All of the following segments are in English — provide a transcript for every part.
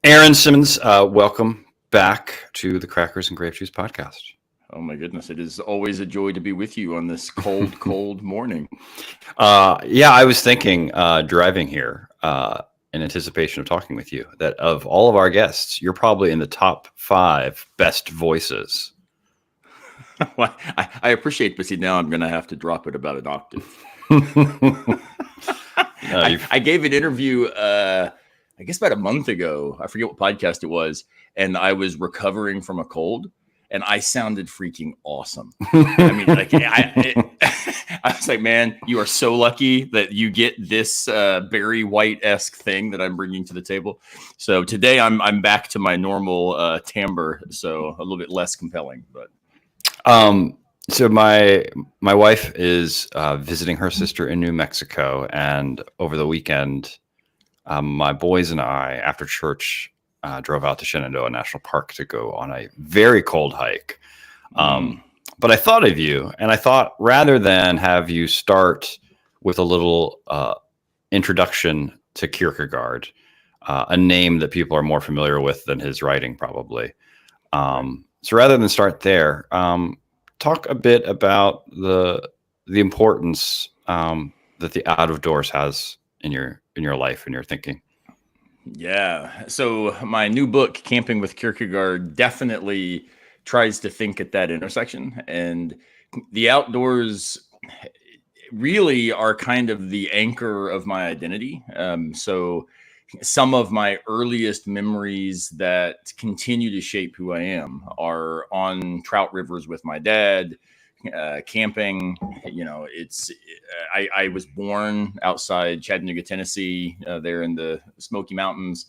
Aaron Simmons, welcome back to the Crackers and Grape Juice podcast. Oh my goodness, it is always a joy to be with you on this cold, cold morning. Yeah, I was thinking driving here in anticipation of talking with you that of all of our guests, you're probably in the top 5 best voices. Well, I appreciate, but see, now I'm going to have to drop it about an octave. I gave an interview, I guess about a month ago. I forget what podcast it was, and I was recovering from a cold. And I sounded freaking awesome. I mean, like I was like, man, you are so lucky that you get this Barry White-esque thing that I'm bringing to the table. So today I'm back to my normal timbre, so a little bit less compelling. But so my wife is visiting her sister in New Mexico, and over the weekend, my boys and I, after church, drove out to Shenandoah National Park to go on a very cold hike. But I thought of you, and I thought rather than have you start with a little introduction to Kierkegaard, a name that people are more familiar with than his writing probably. So rather than start there, talk a bit about the importance that the out of doors has in your life and your thinking. Yeah. So my new book, Camping with Kierkegaard, definitely tries to think at that intersection. And the outdoors really are kind of the anchor of my identity. So some of my earliest memories that continue to shape who I am are on trout rivers with my dad, camping. You know, I was born outside Chattanooga, Tennessee, there in the Smoky Mountains,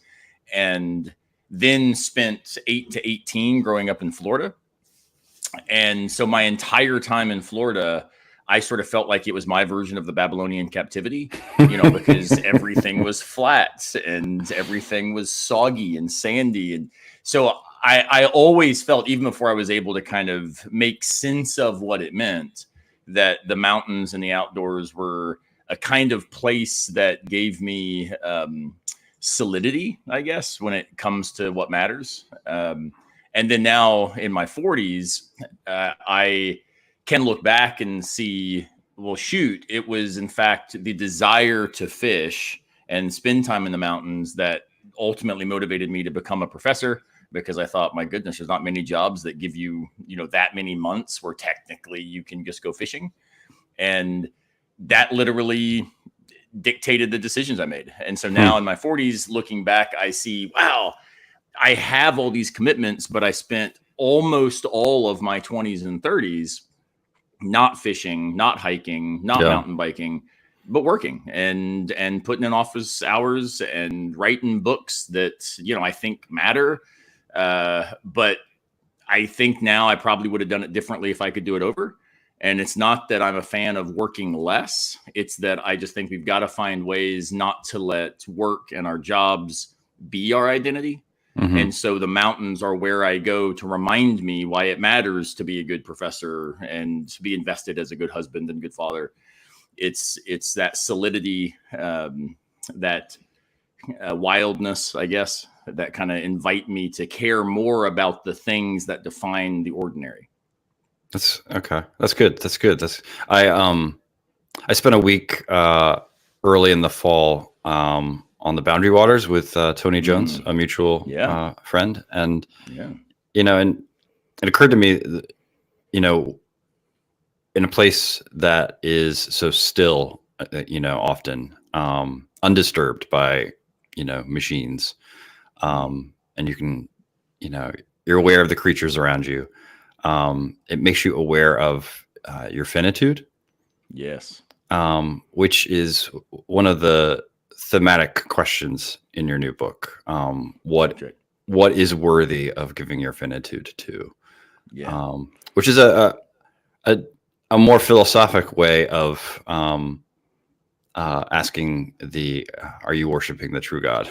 and then spent 8 to 18 growing up in Florida. And so my entire time in Florida, I sort of felt like it was my version of the Babylonian captivity, you know, because everything was flat and everything was soggy and sandy. And so I always felt, even before I was able to kind of make sense of what it meant, that the mountains and the outdoors were a kind of place that gave me solidity, I guess, when it comes to what matters. And then now in my 40s, I can look back and see, well, shoot, it was in fact the desire to fish and spend time in the mountains that ultimately motivated me to become a professor, because I thought, my goodness, there's not many jobs that give you, you know, that many months where technically you can just go fishing. And that literally dictated the decisions I made. And so now in my 40s, looking back, I see, wow, I have all these commitments, but I spent almost all of my 20s and 30s not fishing, not hiking, not mountain biking, but working and putting in office hours and writing books that, you know, I think matter. But I think now I probably would have done it differently if I could do it over. And it's not that I'm a fan of working less. It's that I just think we've got to find ways not to let work and our jobs be our identity. Mm-hmm. And so the mountains are where I go to remind me why it matters to be a good professor and to be invested as a good husband and good father. It's that solidity, that wildness, I guess, that kind of invite me to care more about the things that define the ordinary. That's okay. That's good. I spent a week early in the fall on the Boundary Waters with Tony Jones, a mutual friend. And, you know, and it occurred to me, you know, in a place that is so still, you know, often undisturbed by, you know, machines. And you can, you know, you're aware of the creatures around you. It makes you aware of your finitude. Yes. Which is one of the thematic questions in your new book. What is worthy of giving your finitude to? Yeah. Which is a more philosophic way of asking are you worshiping the true God?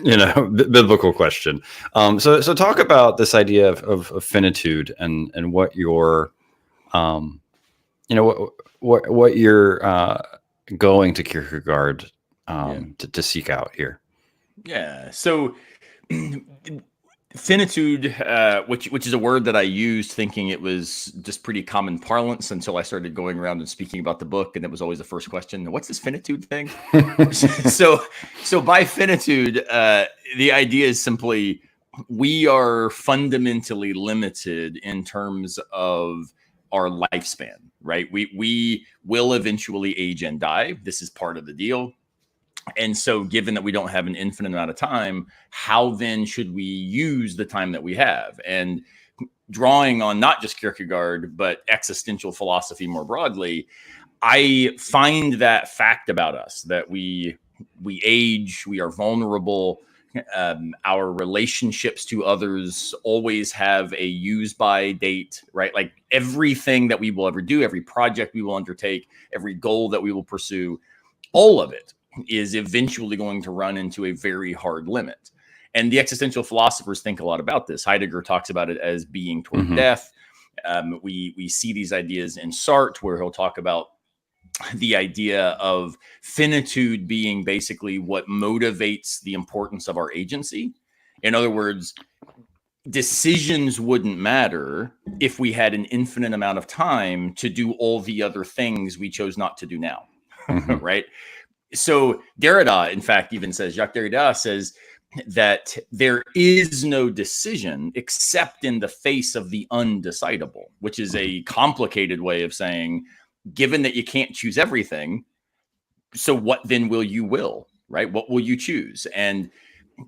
You know, biblical question. So talk about this idea of finitude and what your, you know, what you're going to Kierkegaard to seek out here. Yeah. So finitude, which is a word that I used thinking it was just pretty common parlance until I started going around and speaking about the book, and it was always the first question: "What's this finitude thing?" so, so by finitude, the idea is simply we are fundamentally limited in terms of our lifespan, right? We will eventually age and die. This is part of the deal. And so, given that we don't have an infinite amount of time, how then should we use the time that we have? And drawing on not just Kierkegaard, but existential philosophy more broadly, I find that fact about us that we age, we are vulnerable. Our relationships to others always have a use by date, right? Like everything that we will ever do, every project we will undertake, every goal that we will pursue, all of it is eventually going to run into a very hard limit. And the existential philosophers think a lot about this. Heidegger talks about it as being toward Mm-hmm. death. We see these ideas in Sartre, where he'll talk about the idea of finitude being basically what motivates the importance of our agency. In other words, decisions wouldn't matter if we had an infinite amount of time to do all the other things we chose not to do now. Mm-hmm. Right. So Derrida, in fact, even says, Jacques Derrida says that there is no decision except in the face of the undecidable, which is a complicated way of saying, given that you can't choose everything, so what then will you will, right? What will you choose? And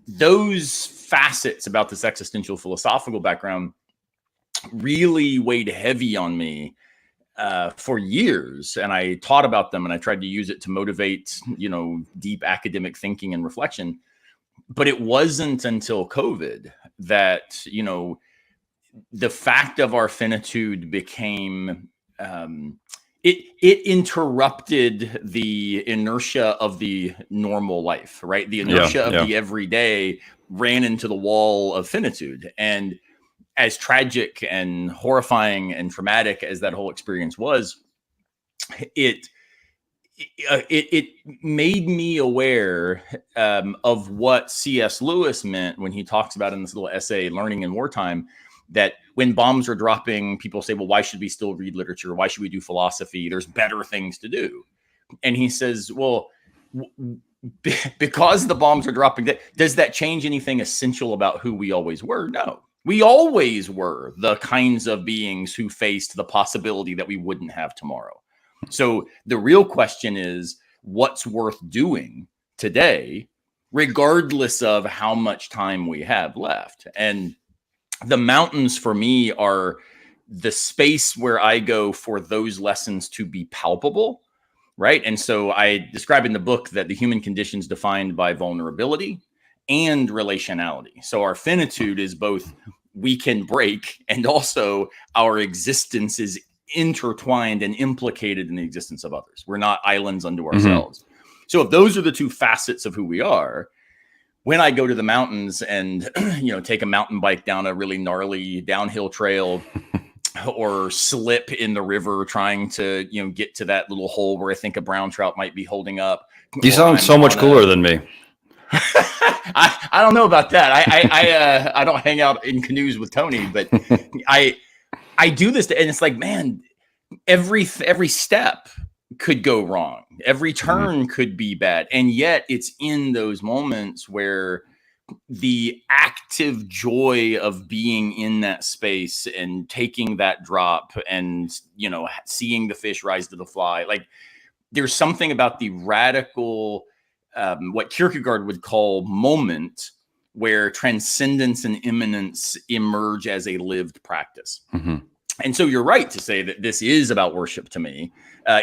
those facets about this existential philosophical background really weighed heavy on me for years, and I taught about them and I tried to use it to motivate, deep academic thinking and reflection. But it wasn't until COVID that, the fact of our finitude became, it interrupted the inertia of the normal life, right? The inertia of the everyday ran into the wall of finitude. And as tragic and horrifying and traumatic as that whole experience was, it made me aware of what C.S. Lewis meant when he talks about in this little essay, Learning in Wartime, that when bombs are dropping, people say, well, why should we still read literature? Why should we do philosophy? There's better things to do. And he says, well, because the bombs are dropping, does that change anything essential about who we always were? No. We always were the kinds of beings who faced the possibility that we wouldn't have tomorrow. So the real question is, what's worth doing today, regardless of how much time we have left? And the mountains for me are the space where I go for those lessons to be palpable, right? And so I describe in the book that the human condition is defined by vulnerability and relationality. So our finitude is both we can break, and also our existence is intertwined and implicated in the existence of others. We're not islands unto ourselves. Mm-hmm. So if those are the two facets of who we are, when I go to the mountains and, take a mountain bike down a really gnarly downhill trail or slip in the river trying to, get to that little hole where I think a brown trout might be holding up. You sound so much cooler than me. I don't know about that. I don't hang out in canoes with Tony, but I do this, and it's like, man, every step could go wrong. Every turn could be bad. And yet it's in those moments where the active joy of being in that space and taking that drop and, seeing the fish rise to the fly, like there's something about the radical, what Kierkegaard would call moment, where transcendence and immanence emerge as a lived practice. Mm-hmm. And so you're right to say that this is about worship to me.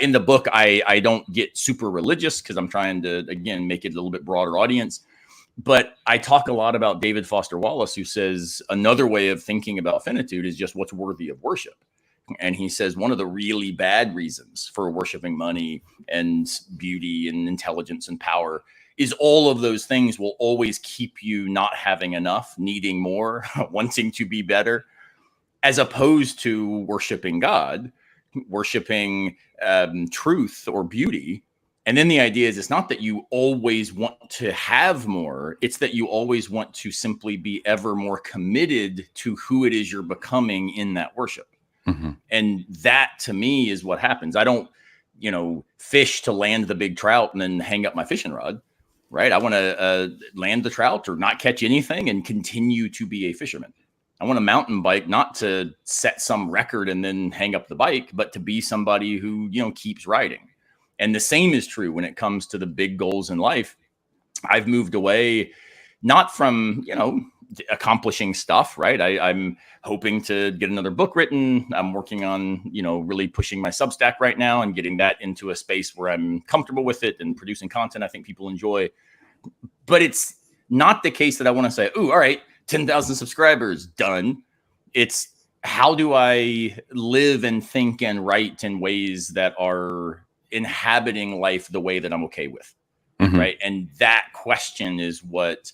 In the book, I don't get super religious because I'm trying to, again, make it a little bit broader audience. But I talk a lot about David Foster Wallace, who says another way of thinking about finitude is just what's worthy of worship. And he says one of the really bad reasons for worshiping money and beauty and intelligence and power is all of those things will always keep you not having enough, needing more, wanting to be better, as opposed to worshiping God, worshiping truth or beauty, And then the idea is, it's not that you always want to have more, it's that you always want to simply be ever more committed to who it is you're becoming in that worship. Mm-hmm. And that to me is what happens. I don't, fish to land the big trout and then hang up my fishing rod, right? I want to land the trout or not catch anything and continue to be a fisherman. I want a mountain bike, not to set some record and then hang up the bike, but to be somebody who, keeps riding. And the same is true when it comes to the big goals in life. I've moved away, not from, accomplishing stuff, right? I'm hoping to get another book written. I'm working on, really pushing my Substack right now and getting that into a space where I'm comfortable with it and producing content I think people enjoy. But it's not the case that I want to say, oh, all right, 10,000 subscribers, done. It's how do I live and think and write in ways that are inhabiting life the way that I'm okay with, Mm-hmm. right? And that question is what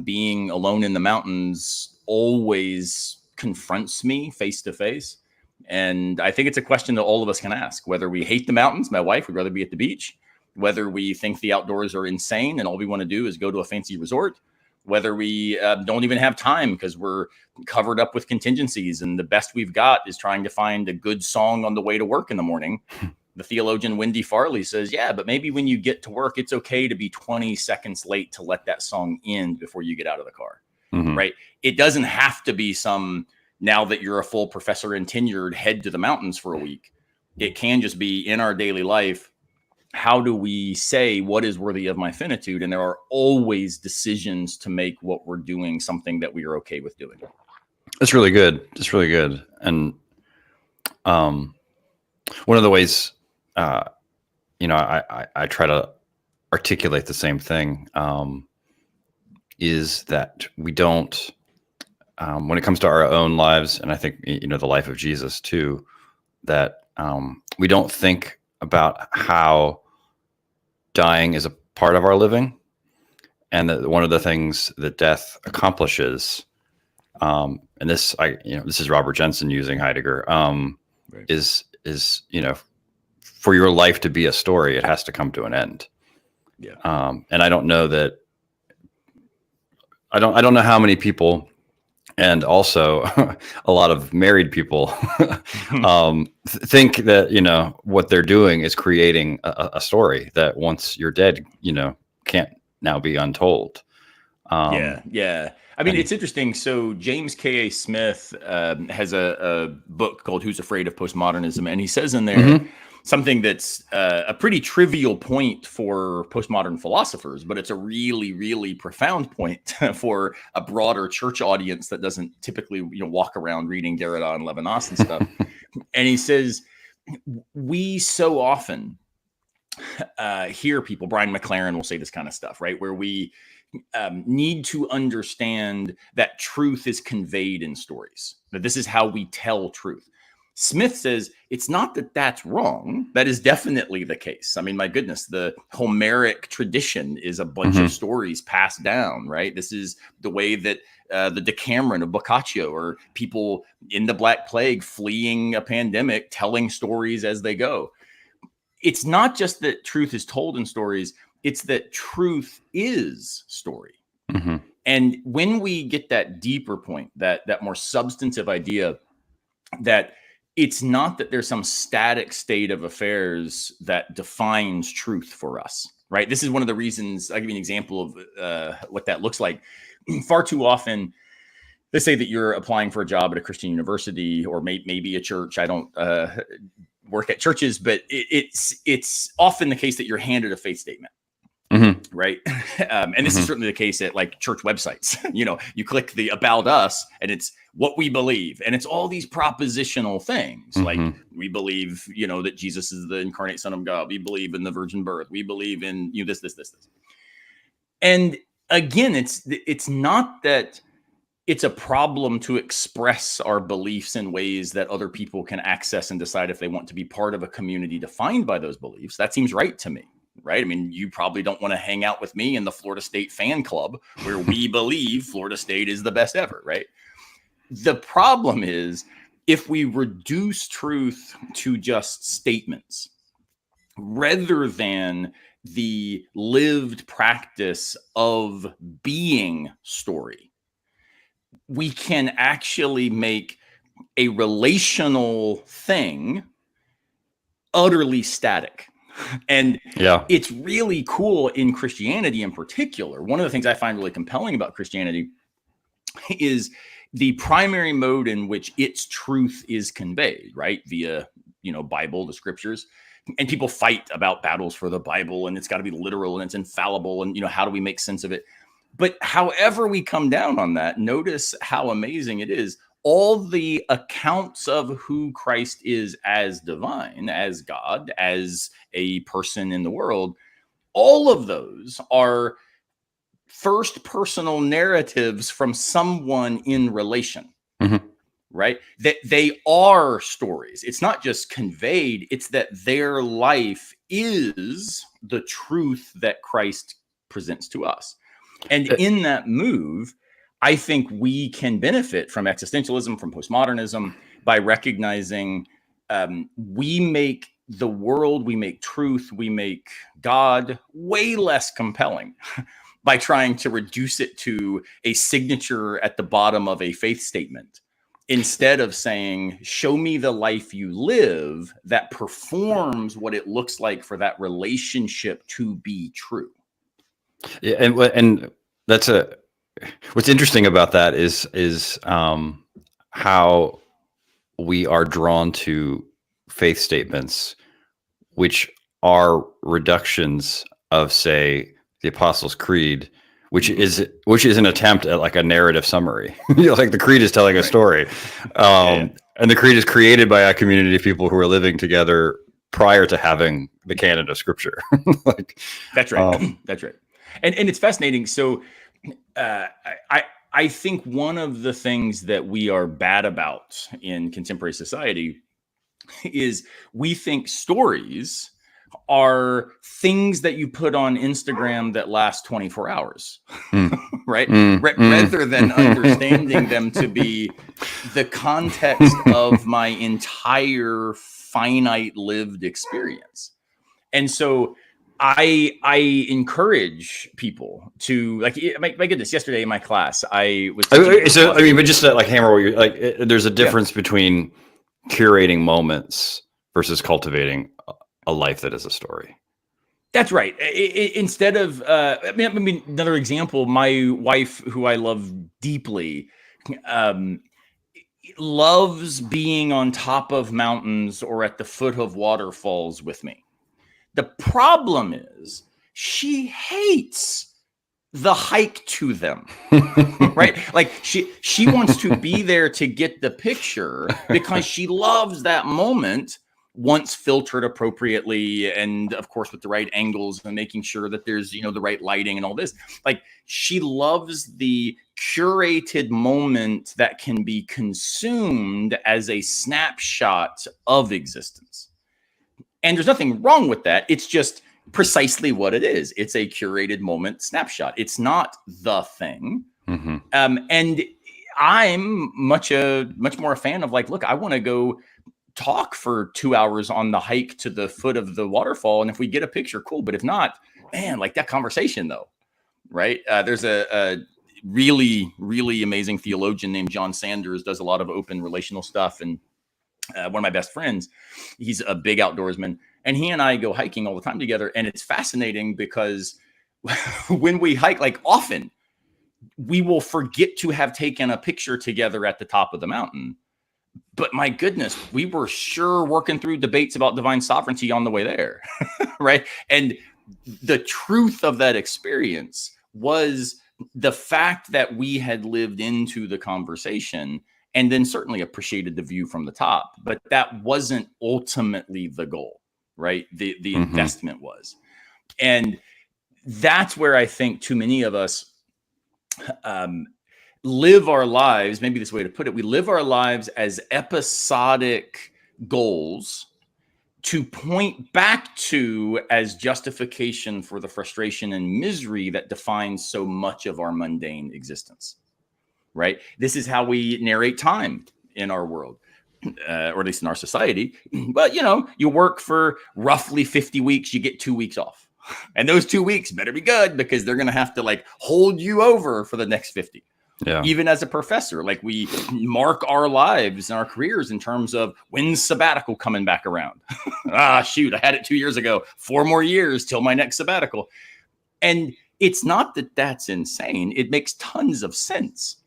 being alone in the mountains always confronts me face to face. And I think it's a question that all of us can ask, whether we hate the mountains. My wife would rather be at the beach, whether we think the outdoors are insane and all we want to do is go to a fancy resort, whether we don't even have time because we're covered up with contingencies and the best we've got is trying to find a good song on the way to work in the morning. The theologian Wendy Farley says, yeah, but maybe when you get to work, it's okay to be 20 seconds late to let that song end before you get out of the car, Mm-hmm. right? It doesn't have to be some, now that you're a full professor and tenured, head to the mountains for a week. It can just be in our daily life. How do we say what is worthy of my finitude? And there are always decisions to make what we're doing something that we are okay with doing. It's really good. It's really good. And one of the ways, I try to articulate the same thing, is that we don't, when it comes to our own lives, and I think, the life of Jesus too, that we don't think about how dying is a part of our living. And that one of the things that death accomplishes, and this is Robert Jensen using Heidegger, Right. is for your life to be a story, it has to come to an end. Yeah. And I don't know that. I don't know how many people, and also a lot of married people, think that what they're doing is creating a story that once you're dead, can't now be untold. Yeah. I mean, it's interesting. So James K.A. Smith has a book called Who's Afraid of Postmodernism? And he says in there Mm-hmm. something that's a pretty trivial point for postmodern philosophers, but it's a really, really profound point for a broader church audience that doesn't typically walk around reading Derrida and Levinas and stuff. And he says, we so often hear people, Brian McLaren will say this kind of stuff, right? Where we need to understand that truth is conveyed in stories, that this is how we tell truth. Smith says it's not that that's wrong. That is definitely the case. I mean, my goodness, the Homeric tradition is a bunch Mm-hmm. of stories passed down, right? This is the way that the Decameron of Boccaccio, or people in the Black Plague fleeing a pandemic, telling stories as they go. It's not just that truth is told in stories, it's that truth is story. Mm-hmm. And when we get that deeper point, that more substantive idea that it's not that there's some static state of affairs that defines truth for us, right? This is one of the reasons. I'll give you an example of what that looks like. Far too often, let's say that you're applying for a job at a Christian university or maybe a church. I don't work at churches, but it's often the case that you're handed a faith statement. Mm-hmm. Right. And this is certainly the case at like church websites. You click the About Us and it's what we believe. And it's all these propositional things. Mm-hmm. Like we believe, that Jesus is the incarnate Son of God. We believe in the virgin birth. We believe in this. And again, it's not that it's a problem to express our beliefs in ways that other people can access and decide if they want to be part of a community defined by those beliefs. That seems right to me. Right. I mean, you probably don't want to hang out with me in the Florida State fan club where we believe Florida State is the best ever. Right. The problem is if we reduce truth to just statements, rather than the lived practice of being story, we can actually make a relational thing utterly static. And Yeah. it's really cool in Christianity in particular. One of the things I find really compelling about Christianity is the primary mode in which its truth is conveyed, right? Via, Bible, the scriptures. And people fight about battles for the Bible, and it's got to be literal and it's infallible. And, how do we make sense of it? But however we come down on that, notice how amazing it is. All the accounts of who Christ is as divine, as God, as a person in the world, all of those are first personal narratives from someone in relation. Mm-hmm. Right? That they are stories. It's not just conveyed, it's that their life is the truth that Christ presents to us. And in that move, I think we can benefit from existentialism, from postmodernism, by recognizing we make the world, we make truth, we make God way less compelling by trying to reduce it to a signature at the bottom of a faith statement, instead of saying, show me the life you live that performs what it looks like for that relationship to be true. Yeah, and that's what's interesting about that is how we are drawn to faith statements, which are reductions of, say, the Apostles' Creed, which is an attempt at like a narrative summary. Like the Creed is telling a story, and the Creed is created by a community of people who are living together prior to having the canon of Scripture. That's right. That's right. And it's fascinating. So I think one of the things that we are bad about in contemporary society is we think stories are things that you put on Instagram that last 24 hours, right? Rather than understanding them to be the context of my entire finite lived experience. And so I encourage people to, like, my goodness, yesterday in my class, I was teaching but just to like hammer what you're like, there's a difference between curating moments versus cultivating a life that is a story. That's right. Instead of, I mean, another example, my wife, who I love deeply, loves being on top of mountains or at the foot of waterfalls with me. The problem is she hates the hike to them, right? Like she wants to be there to get the picture because she loves that moment, once filtered appropriately, and of course with the right angles and making sure that there's, the right lighting and all this. Like, she loves the curated moment that can be consumed as a snapshot of existence. And there's nothing wrong with that. It's just precisely what it is. It's a curated moment snapshot. It's not the thing. And I'm much more a fan of, like, look, I want to go talk for 2 hours on the hike to the foot of the waterfall. And if we get a picture, cool. But if not, man, like that conversation though, right? There's a really, really amazing theologian named John Sanders, does a lot of open relational stuff. And one of my best friends, he's a big outdoorsman, and he and I go hiking all the time together. And it's fascinating because when we hike, like, often we will forget to have taken a picture together at the top of the mountain. But my goodness, we were sure working through debates about divine sovereignty on the way there, right? And the truth of that experience was the fact that we had lived into the conversation, and then certainly appreciated the view from the top. But that wasn't ultimately the goal, right? The investment was. And that's where I think too many of us live our lives. Maybe this way to put it, we live our lives as episodic goals to point back to as justification for the frustration and misery that defines so much of our mundane existence, right? This is how we narrate time in our world. or at least in our society. But, you work for roughly 50 weeks, you get 2 weeks off. And those 2 weeks better be good because they're going to have to like hold you over for the next 50. Yeah. Even as a professor, like we mark our lives and our careers in terms of when's sabbatical coming back around. Shoot, I had it 2 years ago, 4 more years till my next sabbatical. And it's not that that's insane. It makes tons of sense,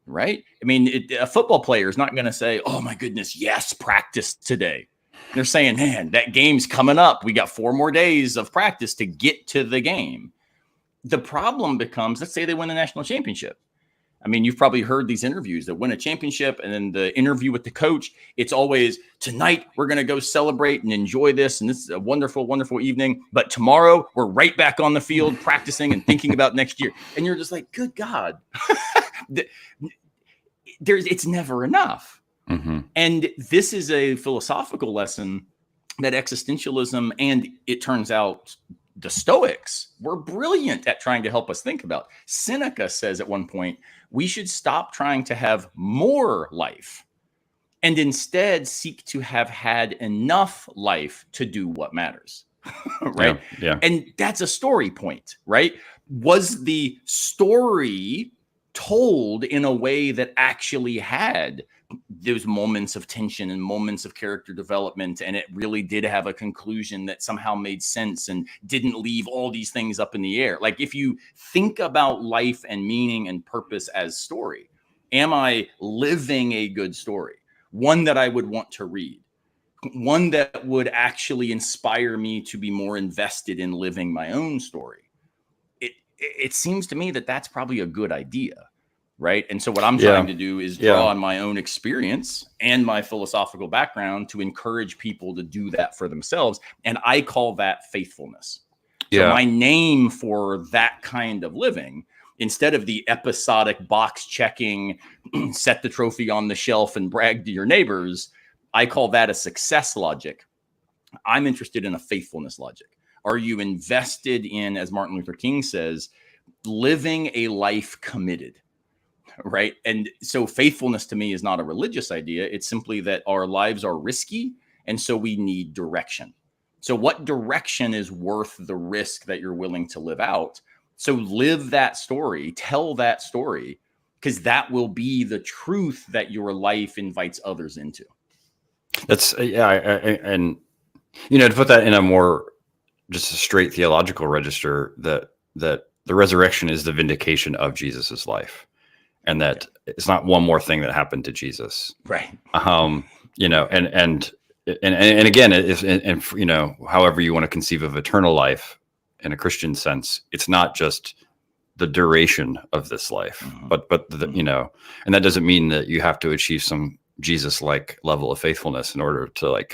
right? I mean, a football player is not going to say, oh my goodness, yes, practice today. They're saying, man, that game's coming up. We got 4 more days of practice to get to the game. The problem becomes, let's say they win the national championship. I mean, you've probably heard these interviews that win a championship, and then the interview with the coach, it's always, tonight we're going to go celebrate and enjoy this, and this is a wonderful, wonderful evening. But tomorrow we're right back on the field practicing and thinking about next year. And you're just like, good God, it's never enough. Mm-hmm. And this is a philosophical lesson that existentialism, and it turns out the Stoics were brilliant at trying to help us think about. Seneca says at one point, we should stop trying to have more life and instead seek to have had enough life to do what matters. Right? Yeah. And that's a story point, right? Was the story told in a way that actually had those moments of tension and moments of character development, and it really did have a conclusion that somehow made sense and didn't leave all these things up in the air? Like, if you think about life and meaning and purpose as story, am I living a good story? One that I would want to read, one that would actually inspire me to be more invested in living my own story. It seems to me that that's probably a good idea. Right. And so what I'm trying to do is draw on my own experience and my philosophical background to encourage people to do that for themselves. And I call that faithfulness. So my name for that kind of living, instead of the episodic box checking, set the trophy on the shelf and brag to your neighbors, I call that a success logic. I'm interested in a faithfulness logic. Are you invested in, as Martin Luther King says, living a life committed? Right. And so faithfulness to me is not a religious idea. It's simply that our lives are risky. And so we need direction. So what direction is worth the risk that you're willing to live out? So live that story, tell that story, because that will be the truth that your life invites others into. That's and to put that in a more just a straight theological register, that the resurrection is the vindication of Jesus's life. And that it's not one more thing that happened to Jesus. Right. And again, however you want to conceive of eternal life in a Christian sense, it's not just the duration of this life, but and that doesn't mean that you have to achieve some Jesus-like level of faithfulness in order to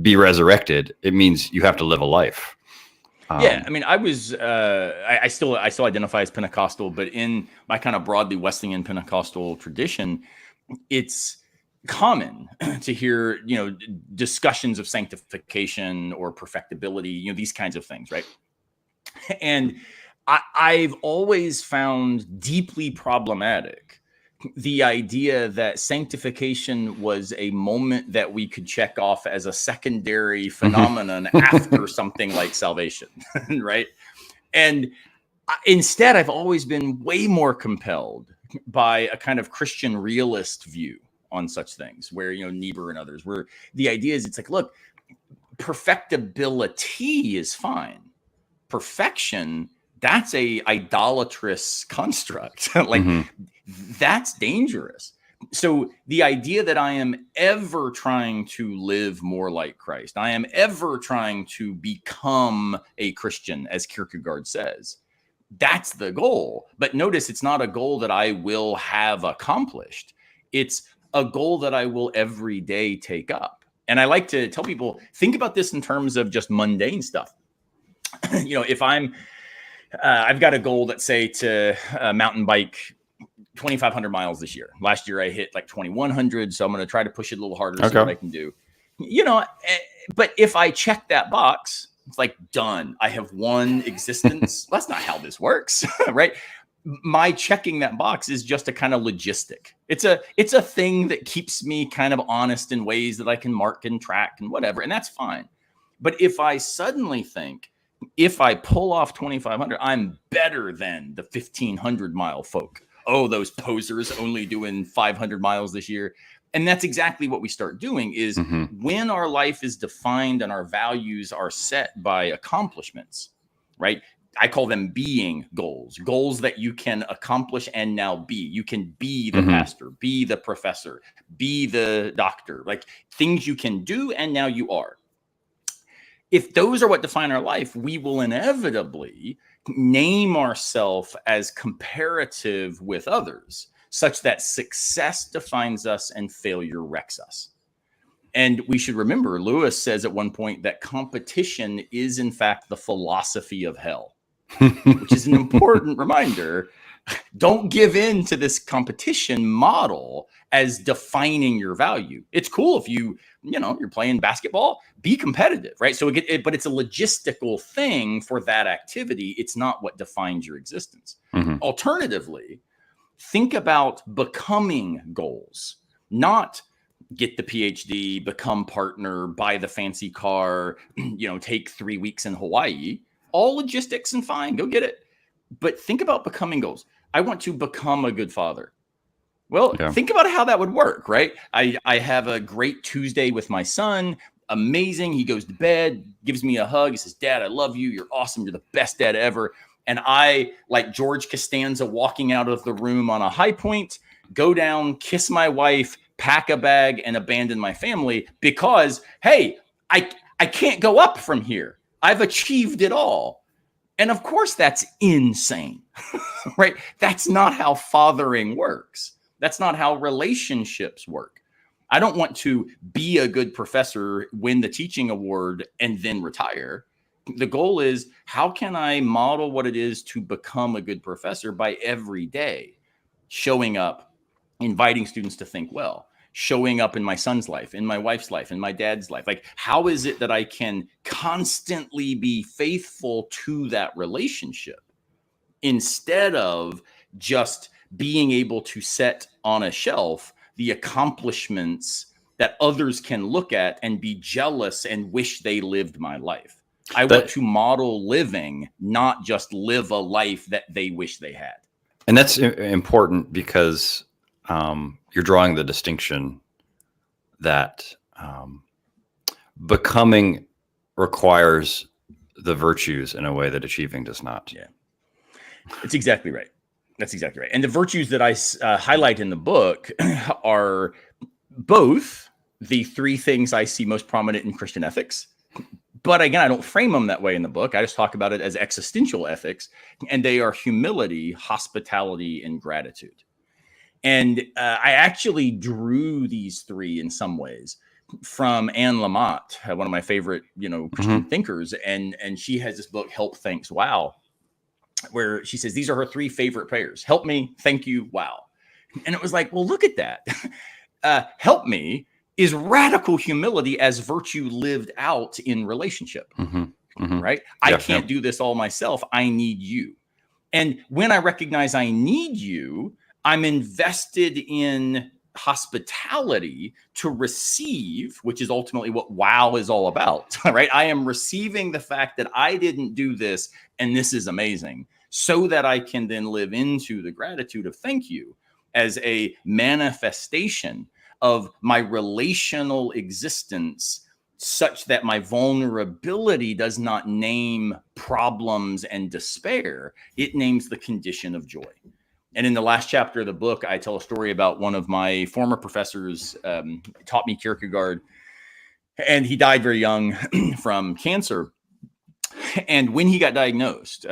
be resurrected. It means you have to live a life. I mean, I was, I still identify as Pentecostal, but in my kind of broadly Wesleyan Pentecostal tradition, it's common to hear, discussions of sanctification or perfectibility, these kinds of things, right? And I've always found deeply problematic the idea that sanctification was a moment that we could check off as a secondary phenomenon after something like salvation, right? And instead, I've always been way more compelled by a kind of Christian realist view on such things, where, Niebuhr and others, where the idea is, it's like, look, perfectibility is fine. Perfection, that's a idolatrous construct. That's dangerous. So the idea that I am ever trying to live more like Christ, I am ever trying to become a Christian, as Kierkegaard says, that's the goal. But notice, it's not a goal that I will have accomplished. It's a goal that I will every day take up. And I like to tell people, think about this in terms of just mundane stuff. If I've got a goal, let's say, to mountain bike 2,500 miles this year. Last year I hit 2,100. So I'm going to try to push it a little harder, see what I can do. But if I check that box, it's done. I have one existence. That's not how this works, right? my checking that box is just a kind of logistic. It's a thing that keeps me kind of honest in ways that I can mark and track and whatever, and that's fine. But if I suddenly think, if I pull off 2,500, I'm better than the 1,500-mile folk. Oh, those posers only doing 500 miles this year. And that's exactly what we start doing is when our life is defined and our values are set by accomplishments, right? I call them being goals that you can accomplish and now be. You can be the pastor, be the professor, be the doctor, like things you can do and now you are. If those are what define our life, we will inevitably name ourselves as comparative with others, such that success defines us and failure wrecks us. And we should remember, Lewis says at one point that competition is, in fact, the philosophy of hell, which is an important reminder. Don't give in to this competition model as defining your value. It's cool if you're playing basketball, be competitive, right? So but it's a logistical thing for that activity. It's not what defines your existence. Alternatively, think about becoming goals, not get the PhD, become partner, buy the fancy car, take 3 weeks in Hawaii, all logistics and fine, go get it. But think about becoming goals. I want to become a good father. Well, think about how that would work, right? I have a great Tuesday with my son. Amazing. He goes to bed, gives me a hug. He says, Dad, I love you. You're awesome. You're the best dad ever. And I, like George Costanza walking out of the room on a high point, go down, kiss my wife, pack a bag, and abandon my family because, hey, I can't go up from here. I've achieved it all. And of course, that's insane, right? That's not how fathering works. That's not how relationships work. I don't want to be a good professor, win the teaching award, and then retire. The goal is, how can I model what it is to become a good professor by every day showing up, inviting students to think well, showing up in my son's life, in my wife's life, in my dad's life. Like, how is it that I can constantly be faithful to that relationship instead of just being able to set on a shelf the accomplishments that others can look at and be jealous and wish they lived my life? I want to model living, not just live a life that they wish they had. And that's important because you're drawing the distinction that becoming requires the virtues in a way that achieving does not. Yeah, it's exactly right. That's exactly right. And the virtues that I highlight in the book are both the three things I see most prominent in Christian ethics. But again, I don't frame them that way in the book. I just talk about it as existential ethics. And they are humility, hospitality, and gratitude. And I actually drew these three in some ways from Anne Lamott, one of my favorite, Christian thinkers. And she has this book, Help, Thanks, Wow, where she says, these are her three favorite prayers. Help me, thank you, wow. And it was like, well, look at that. Help me is radical humility as virtue lived out in relationship, right? I can't do this all myself. I need you. And when I recognize I need you, I'm invested in hospitality to receive, which is ultimately what wow is all about, right? I am receiving the fact that I didn't do this and this is amazing, so that I can then live into the gratitude of thank you as a manifestation of my relational existence, such that my vulnerability does not name problems and despair. It names the condition of joy. And in the last chapter of the book, I tell a story about one of my former professors, taught me Kierkegaard, and he died very young from cancer. And when he got diagnosed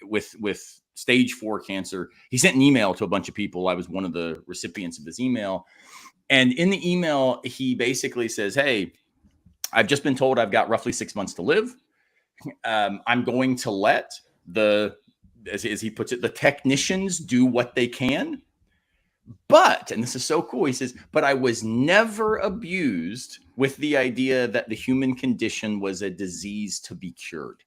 with stage 4 cancer, he sent an email to a bunch of people. I was one of the recipients of this email. And in the email, he basically says, hey, I've just been told I've got roughly 6 months to live. I'm going to let as he puts it, the technicians do what they can. But, and this is so cool, he says, but I was never abused with the idea that the human condition was a disease to be cured.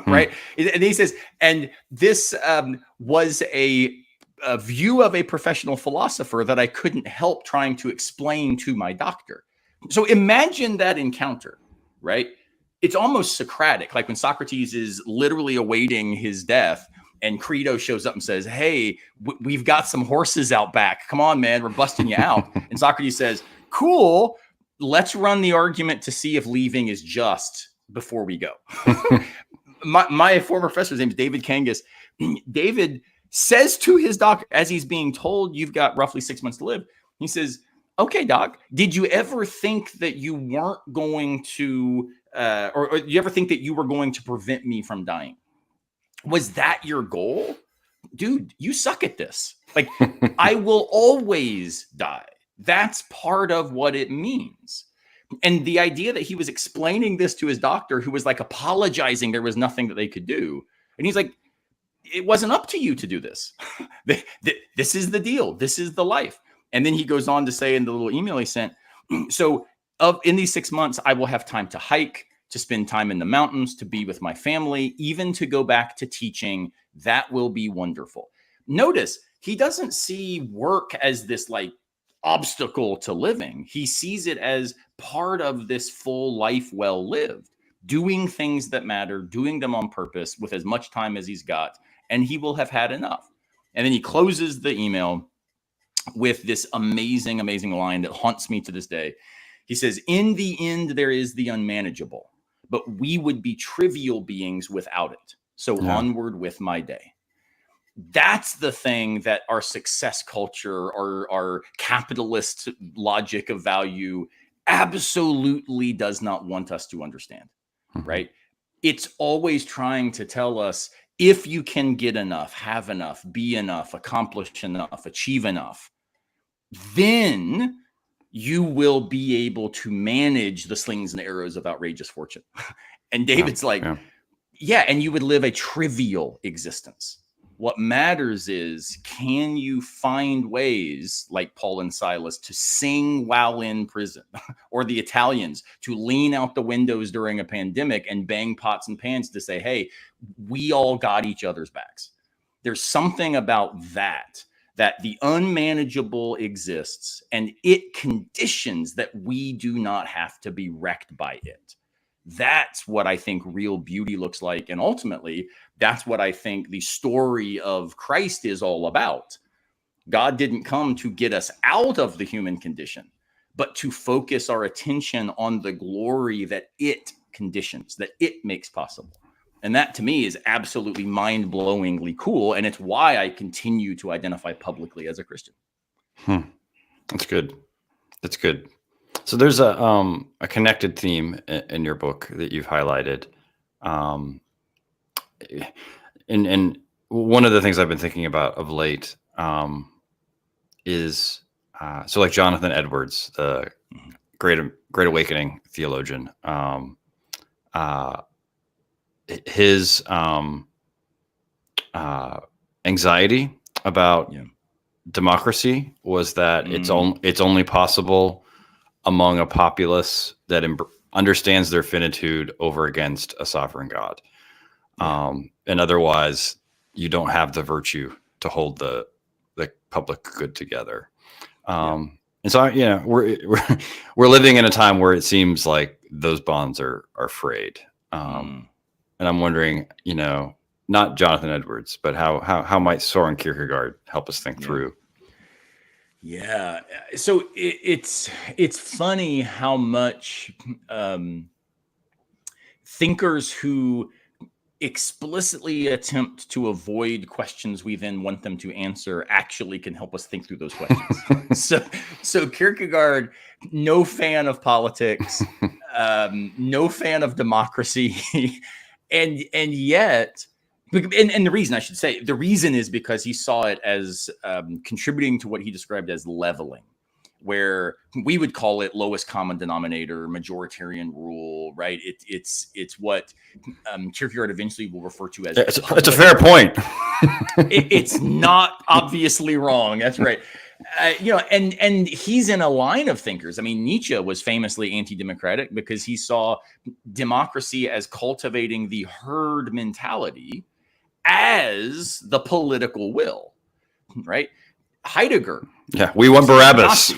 Right? And he says, and this was a view of a professional philosopher that I couldn't help trying to explain to my doctor. So imagine that encounter, right? It's almost Socratic, like when Socrates is literally awaiting his death and Crito shows up and says, hey, we've got some horses out back. Come on, man, we're busting you out. And Socrates says, cool, let's run the argument to see if leaving is just before we go. my former professor's name is David Kangas. David says to his doctor, as he's being told, you've got roughly 6 months to live, he says, okay, doc, did you ever think that you weren't going to, or you ever think that you were going to prevent me from dying? Was that your goal? Dude, you suck at this. Like, I will always die. That's part of what it means. And the idea that he was explaining this to his doctor, who was like apologizing, there was nothing that they could do. And he's like, it wasn't up to you to do this. This is the deal. This is the life. And then he goes on to say in the little email he sent, so in these 6 months, I will have time to hike, to spend time in the mountains, to be with my family, even to go back to teaching. That will be wonderful. Notice he doesn't see work as this like obstacle to living. He sees it as part of this full life well lived, doing things that matter, doing them on purpose with as much time as he's got, and he will have had enough. And then he closes the email with this amazing, amazing line that haunts me to this day. He says, in the end, there is the unmanageable, but we would be trivial beings without it. So onward with my day. That's the thing that our success culture, our capitalist logic of value absolutely does not want us to understand, right? It's always trying to tell us, if you can get enough, have enough, be enough, accomplish enough, achieve enough, then you will be able to manage the slings and arrows of outrageous fortune. And David's yeah, and you would live a trivial existence. What matters is, can you find ways, like Paul and Silas, to sing while in prison, or the Italians to lean out the windows during a pandemic and bang pots and pans to say, hey, we all got each other's backs. There's something about that the unmanageable exists, and it conditions that we do not have to be wrecked by it. That's what I think real beauty looks like. And ultimately, that's what I think the story of Christ is all about. God didn't come to get us out of the human condition, but to focus our attention on the glory that it conditions, that it makes possible. And that to me is absolutely mind-blowingly cool. And it's why I continue to identify publicly as a Christian. That's good. That's good. So there's a connected theme in your book that you've highlighted. And one of the things I've been thinking about of late is so like Jonathan Edwards, the Great Awakening theologian, his anxiety about democracy was that it's only possible among a populace that understands their finitude over against a sovereign God. And otherwise, you don't have the virtue to hold the public good together. And so, we're living in a time where it seems like those bonds are frayed. And I'm wondering, not Jonathan Edwards, but how might Soren Kierkegaard help us think through? Yeah. So it's funny how much thinkers who explicitly attempt to avoid questions we then want them to answer actually can help us think through those questions. So Kierkegaard, no fan of politics, no fan of democracy, and yet. And the reason, I should say, the reason is because he saw it as contributing to what he described as leveling, where we would call it lowest common denominator, majoritarian rule, right? It's what Kierkegaard eventually will refer to as. It's a fair point. It's not obviously wrong. That's right. and he's in a line of thinkers. I mean, Nietzsche was famously anti-democratic because he saw democracy as cultivating the herd mentality as the political will, right? Heidegger. Yeah, we want Barabbas.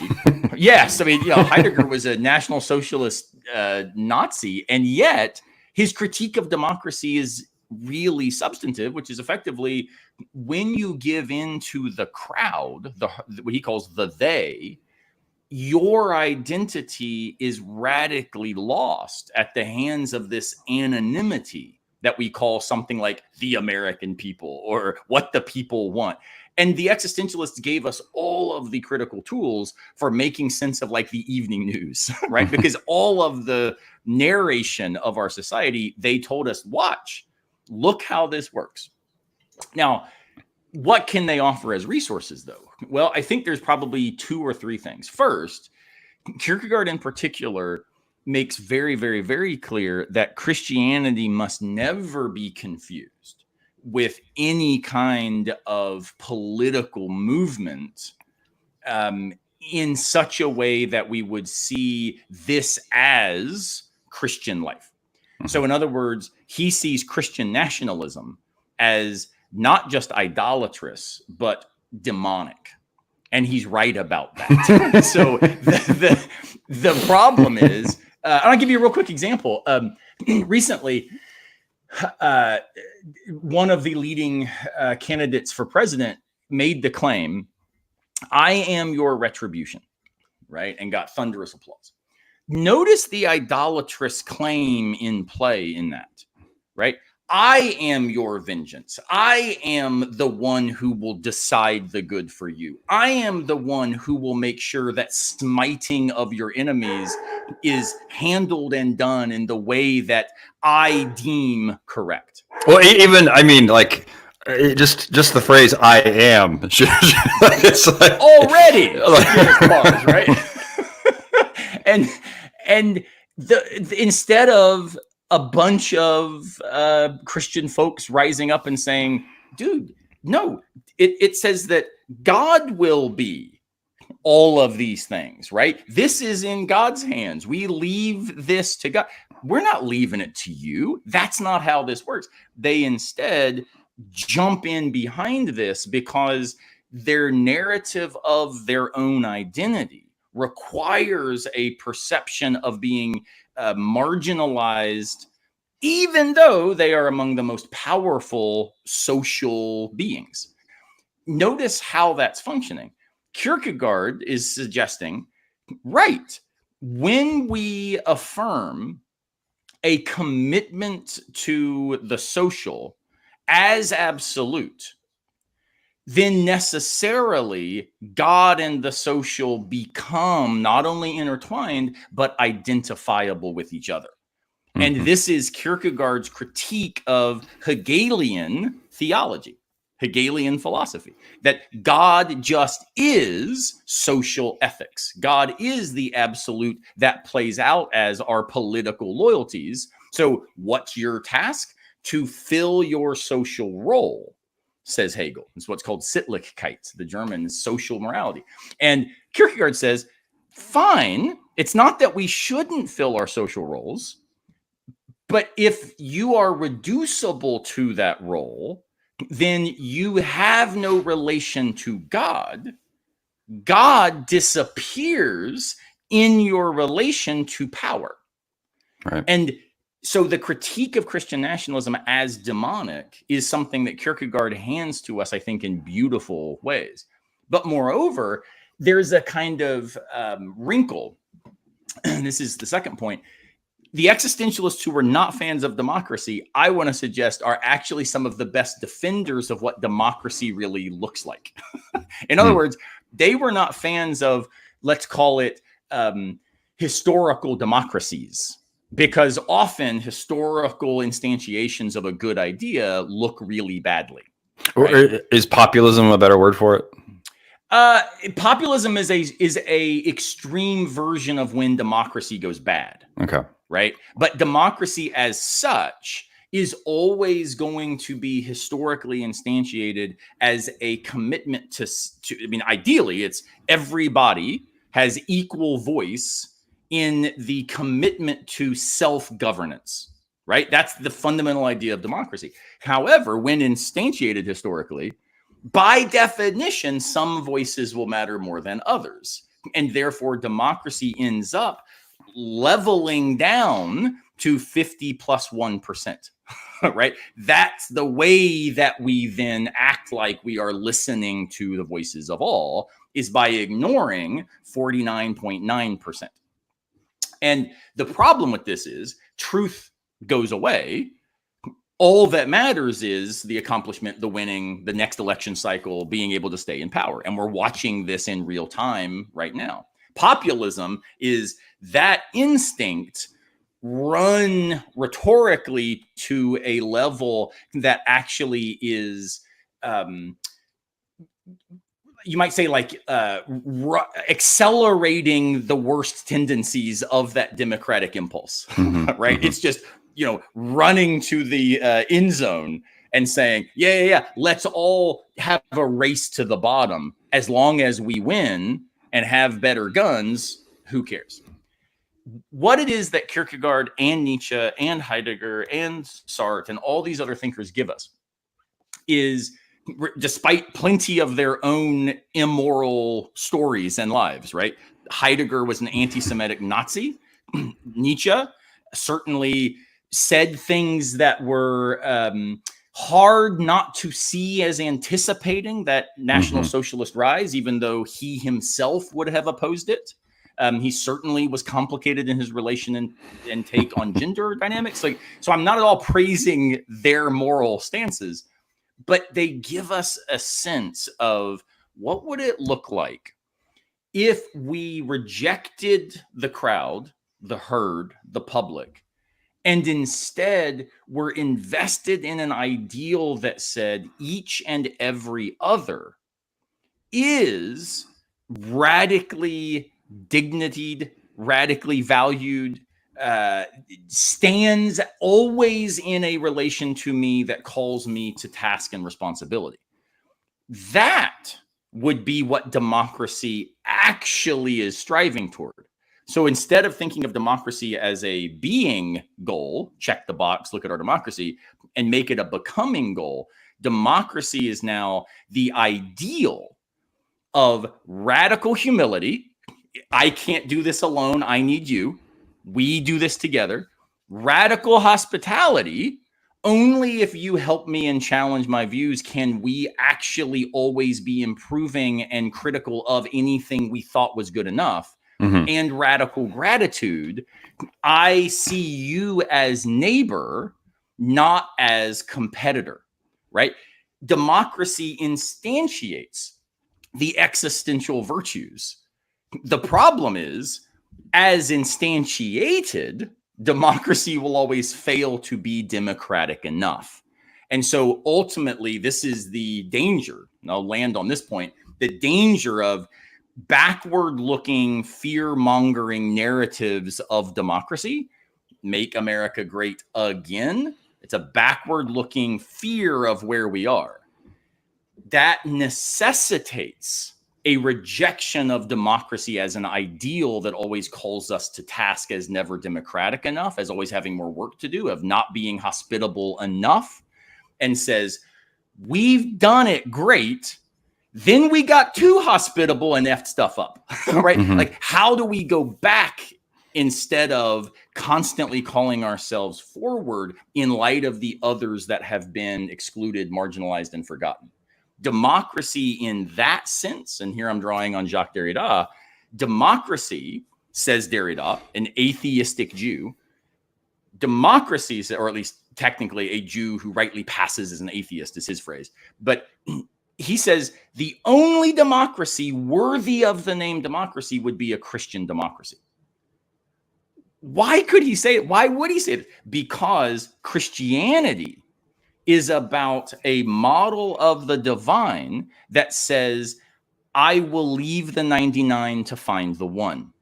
Yes, I mean, Heidegger was a National Socialist Nazi, and yet his critique of democracy is really substantive, which is effectively when you give in to the crowd, what he calls the they, your identity is radically lost at the hands of this anonymity that we call something like the American people or what the people want. And the existentialists gave us all of the critical tools for making sense of like the evening news, right? Because all of the narration of our society, they told us, watch, look how this works. Now, what can they offer as resources, though? Well, I think there's probably 2 or 3 things. First, Kierkegaard in particular makes very, very, very clear that Christianity must never be confused with any kind of political movement in such a way that we would see this as Christian life. So in other words, he sees Christian nationalism as not just idolatrous, but demonic. And he's right about that. So the problem is, I'll give you a real quick example. Recently, one of the leading candidates for president made the claim, I am your retribution, right? And got thunderous applause. Notice the idolatrous claim in play in that, right? I am your vengeance. I am the one who will decide the good for you. I am the one who will make sure that smiting of your enemies is handled and done in the way that I deem correct. Well, even, I mean, like, just the phrase "I am," it's like already bars, right? and instead of a bunch of Christian folks rising up and saying, dude, no, it says that God will be all of these things, right? This is in God's hands. We leave this to God. We're not leaving it to you. That's not how this works. They instead jump in behind this because their narrative of their own identity requires a perception of being marginalized, even though they are among the most powerful social beings. Notice how that's functioning. Kierkegaard is suggesting, right, when we affirm a commitment to the social as absolute, then necessarily God and the social become not only intertwined, but identifiable with each other. Mm-hmm. And this is Kierkegaard's critique of Hegelian theology, Hegelian philosophy, that God just is social ethics. God is the absolute that plays out as our political loyalties. So what's your task? To fill your social role, says Hegel. It's what's called Sittlichkeit, the German social morality. And Kierkegaard says, fine, it's not that we shouldn't fill our social roles, but if you are reducible to that role, then you have no relation to God. God disappears in your relation to power. Right. And so the critique of Christian nationalism as demonic is something that Kierkegaard hands to us, I think, in beautiful ways. But moreover, there's a kind of wrinkle. And this is the second point. The existentialists who were not fans of democracy, I want to suggest, are actually some of the best defenders of what democracy really looks like. In other words, they were not fans of, let's call it, historical democracies, because often historical instantiations of a good idea look really badly. Right? Is populism a better word for it? Populism is a extreme version of when democracy goes bad. Okay. Right. But democracy as such is always going to be historically instantiated as a commitment to, I mean, ideally, it's everybody has equal voice in the commitment to self-governance, right? That's the fundamental idea of democracy. However, when instantiated historically, by definition, some voices will matter more than others. And therefore, democracy ends up leveling down to 50 plus 1%, right? That's the way that we then act like we are listening to the voices of all, is by ignoring 49.9%. And the problem with this is truth goes away. All that matters is the accomplishment, the winning, the next election cycle, being able to stay in power. And we're watching this in real time right now. Populism is that instinct run rhetorically to a level that actually is, you might say, like accelerating the worst tendencies of that democratic impulse, right? It's just, running to the end zone and saying, yeah, let's all have a race to the bottom. As long as we win and have better guns, who cares? What it is that Kierkegaard and Nietzsche and Heidegger and Sartre and all these other thinkers give us is, despite plenty of their own immoral stories and lives, right? Heidegger was an anti-Semitic Nazi. Nietzsche certainly said things that were hard not to see as anticipating that National Socialist rise, even though he himself would have opposed it. He certainly was complicated in his relation and take on gender dynamics. So I'm not at all praising their moral stances, but they give us a sense of what would it look like if we rejected the crowd, the herd, the public, and instead were invested in an ideal that said each and every other is radically dignitied, radically valued, stands always in a relation to me that calls me to task and responsibility. That would be what democracy actually is striving toward. So instead of thinking of democracy as a being goal, check the box, look at our democracy, and make it a becoming goal, democracy is now the ideal of radical humility. I can't do this alone. I need you. We do this together. Radical hospitality. Only if you help me and challenge my views can we actually always be improving and critical of anything we thought was good enough. And radical gratitude. I see you as neighbor, not as competitor, right? Democracy instantiates the existential virtues. The problem is, as instantiated, democracy will always fail to be democratic enough. And so ultimately, this is the danger, and I'll land on this point, the danger of backward-looking, fear-mongering narratives of democracy. Make America great again. It's a backward-looking fear of where we are. That necessitates a rejection of democracy as an ideal that always calls us to task as never democratic enough, as always having more work to do, of not being hospitable enough, and says, we've done it great. Then we got too hospitable and effed stuff up, right? Like, how do we go back instead of constantly calling ourselves forward in light of the others that have been excluded, marginalized, and forgotten? Democracy in that sense, and here I'm drawing on Jacques Derrida, democracy, says Derrida, an atheistic Jew, democracy, or at least technically a Jew who rightly passes as an atheist is his phrase, but he says the only democracy worthy of the name democracy would be a Christian democracy. Why could he say it? Why would he say it? Because Christianity is about a model of the divine that says, I will leave the 99 to find the one.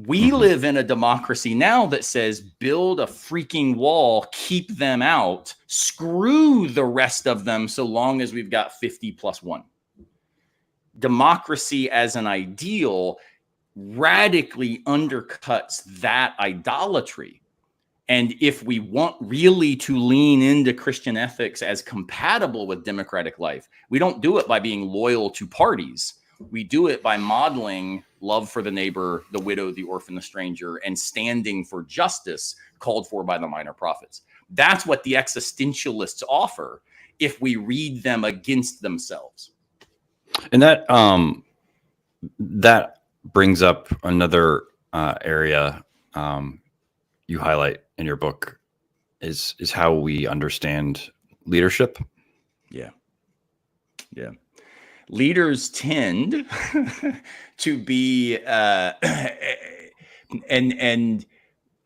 We live in a democracy now that says build a freaking wall, keep them out, screw the rest of them so long as we've got 50 plus 1. Democracy as an ideal radically undercuts that idolatry. And if we want really to lean into Christian ethics as compatible with democratic life, we don't do it by being loyal to parties. We do it by modeling love for the neighbor, the widow, the orphan, the stranger, and standing for justice called for by the minor prophets. That's what the existentialists offer if we read them against themselves. And that brings up another area you highlight in your book is how we understand leadership. Yeah. Leaders tend to be, and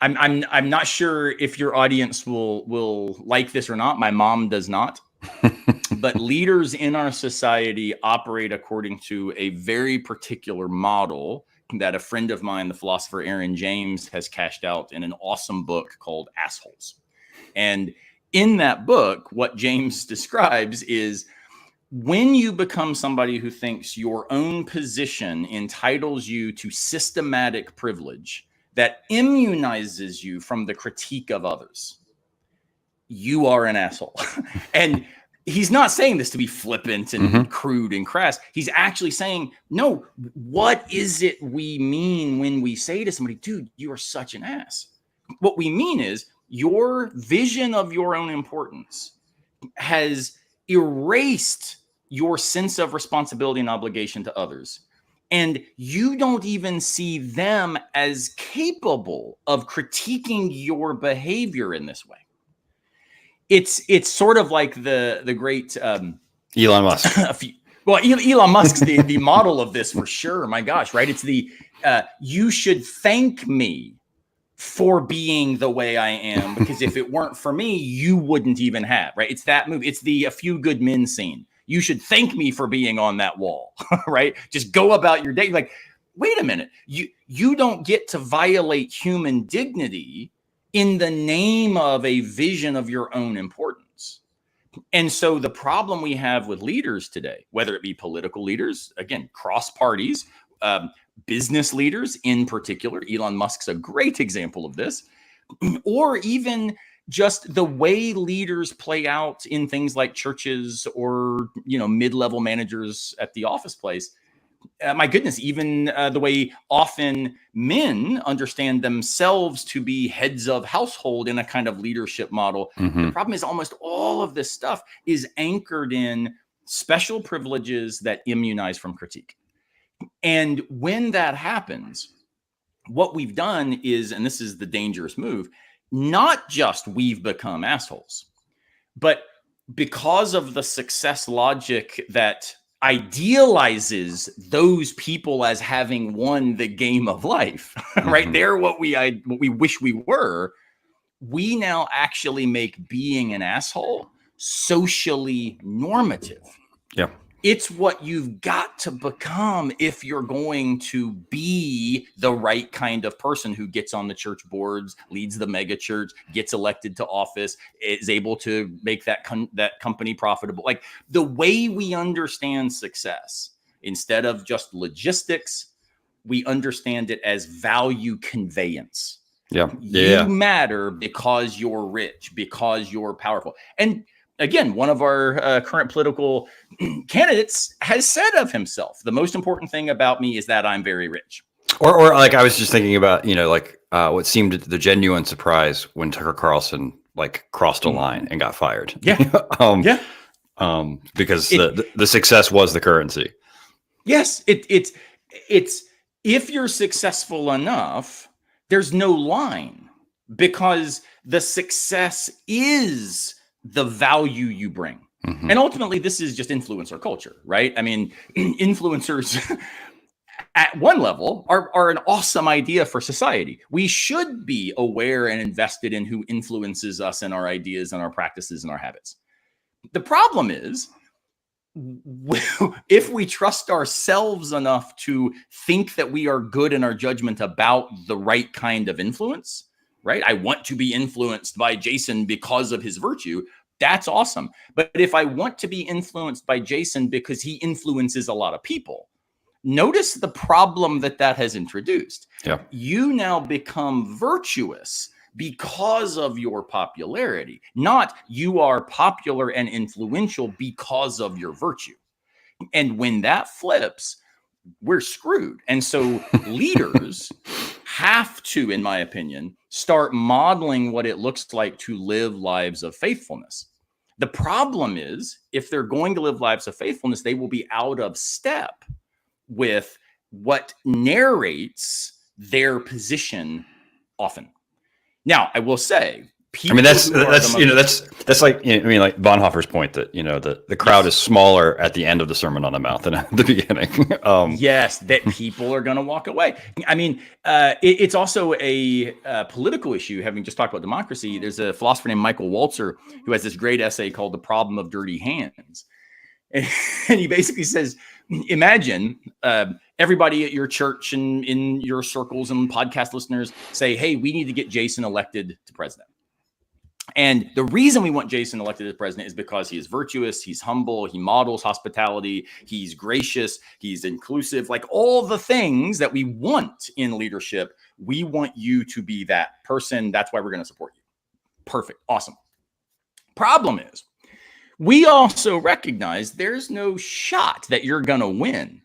I'm not sure if your audience will like this or not. My mom does not. But leaders in our society operate according to a very particular model that a friend of mine, the philosopher Aaron James, has cashed out in an awesome book called Assholes. And in that book, what James describes is when you become somebody who thinks your own position entitles you to systematic privilege that immunizes you from the critique of others, you are an asshole. And he's not saying this to be flippant and crude and crass. He's actually saying, no, what is it we mean when we say to somebody, dude, you are such an ass? What we mean is your vision of your own importance has erased your sense of responsibility and obligation to others. And you don't even see them as capable of critiquing your behavior in this way. It's sort of like the great Elon Musk. Elon Musk's the model of this for sure. My gosh, right? It's the you should thank me for being the way I am, because if it weren't for me, you wouldn't even have, right? It's that movie. It's the A Few Good Men scene. You should thank me for being on that wall, right? Just go about your day. Like, wait a minute. You don't get to violate human dignity in the name of a vision of your own importance. And so the problem we have with leaders today, whether it be political leaders, again, cross parties, business leaders in particular, Elon Musk's a great example of this, or even just the way leaders play out in things like churches or, mid-level managers at the office place. My goodness, even the way often men understand themselves to be heads of household in a kind of leadership model. The problem is almost all of this stuff is anchored in special privileges that immunize from critique. And when that happens, what we've done is, and this is the dangerous move, not just we've become assholes, but because of the success logic that idealizes those people as having won the game of life, right? They're what we wish we were. We now actually make being an asshole socially normative. Yeah. It's what you've got to become if you're going to be the right kind of person who gets on the church boards, leads the mega church, gets elected to office, is able to make that company profitable. Like the way we understand success, instead of just logistics, we understand it as value conveyance. Yeah. You matter because you're rich, because you're powerful. And again, one of our current political candidates has said of himself, the most important thing about me is that I'm very rich. Or like I was just thinking about, what seemed the genuine surprise when Tucker Carlson crossed a line and got fired. Yeah. Because the success was the currency. Yes. It's if you're successful enough, there's no line, because the success is the value you bring. And ultimately, this is just influencer culture, right? I mean, influencers at one level are an awesome idea for society. We should be aware and invested in who influences us and our ideas and our practices and our habits. The problem is if we trust ourselves enough to think that we are good in our judgment about the right kind of influence, right? I want to be influenced by Jason because of his virtue. That's awesome. But if I want to be influenced by Jason because he influences a lot of people, notice the problem that has introduced. Yeah. You now become virtuous because of your popularity, not you are popular and influential because of your virtue. And when that flips, we're screwed. And so leaders have to, in my opinion, start modeling what it looks like to live lives of faithfulness. The problem is, if they're going to live lives of faithfulness, they will be out of step with what narrates their position often. Now, I will say, I mean, that's like, I mean, like Bonhoeffer's point that, the crowd is smaller at the end of the Sermon on the Mount than at the beginning. Yes, that people are going to walk away. I mean, it's also a political issue. Having just talked about democracy, there's a philosopher named Michael Walzer who has this great essay called "The Problem of Dirty Hands," and he basically says, imagine everybody at your church and in your circles and podcast listeners say, "Hey, we need to get Jason elected to president." And the reason we want Jason elected as president is because he is virtuous, he's humble, he models hospitality, he's gracious, he's inclusive, like all the things that we want in leadership. We want you to be that person. That's why we're going to support you. Perfect. Awesome. Problem is, we also recognize there's no shot that you're going to win